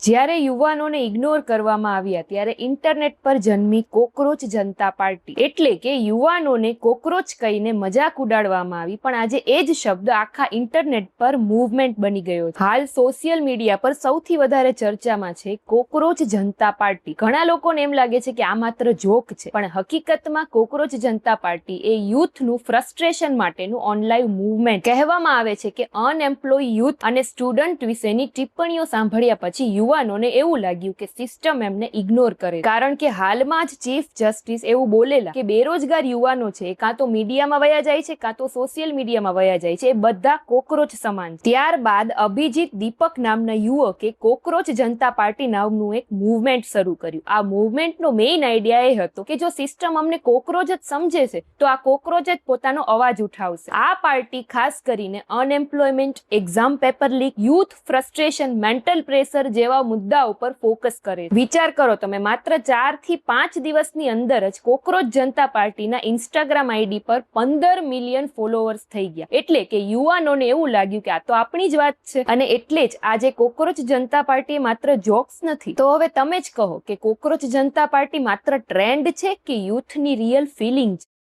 જ્યારે યુવાનોને ઇગ્નોર કરવામાં આવ્યા ત્યારે ઇન્ટરનેટ પર જન્મી કોકરોચ જનતા પાર્ટી, એટલે કે યુવાનોને કોકરોચ કહીને મજાક ઉડાડવામાં આવી, પણ આજે એ જ શબ્દ આખા ઇન્ટરનેટ પર મૂવમેન્ટ બની ગયો છે. હાલ સોશિયલ મીડિયા પર સૌથી વધારે ચર્ચામાં છે કોકરોચ જનતા પાર્ટી. ઘણા લોકોને એમ લાગે છે કે આ માત્ર જોક છે, પણ હકીકતમાં કોકરોચ જનતા પાર્ટી એ યુથનું ફ્રસ્ટ્રેશન માટેનું ઓનલાઈન મૂવમેન્ટ. કહેવામાં આવે છે કે અનએમ્પ્લોય યુથ અને સ્ટુડન્ટ વિશેની ટિપ્પણીઓ સાંભળ્યા પછી યુવાનોને એવું લાગ્યું કે સિસ્ટમ એમને ઇગ્નોર કરે, કારણ કે હાલમાં જ ચીફ જસ્ટિસ એવું બોલેલા કે બેરોજગાર યુવાનો છે કાં તો મીડિયામાં વયા જાય છે કાં તો સોશિયલ મીડિયામાં વયા જાય છે, એ બધા કોકરોચ સમાન. ત્યારબાદ અભિજીત દીપક નામના યુવકે કોકરોચ જનતા પાર્ટી નામનું એક મૂવમેન્ટ શરૂ કર્યું. આ મૂવમેન્ટનો મેઇન આઈડિયા એ હતો કે જો સિસ્ટમ અમને કોકરોચ જ સમજે છે તો આ કોકરોચ જ પોતાનો અવાજ ઉઠાવશે. આ પાર્ટી ખાસ કરીને unemployment, exam paper leak, youth frustration, mental pressure જેવા મુદ્દા ઉપર ફોકસ કરે. વિચાર કરો તમે, માત્ર 4 થી 5 દિવસની અંદર જ કોકરોચ જનતા પાર્ટીના ઇન્સ્ટાગ્રામ આઈડી પર 15 મિલિયન ફોલોઅર્સ થઈ ગયા. એટલે કે યુવાનોને એવું લાગ્યું કે આ તો આપણી જ વાત છે, અને એટલે જ આજે કોકરોચ જનતા પાર્ટી માત્ર જોક્સ નથી. તો હવે તમે જ કહો કે કોકરોચ જનતા પાર્ટી માત્ર ટ્રેન્ડ છે કે યુથની રિયલ ફિલિંગ છે?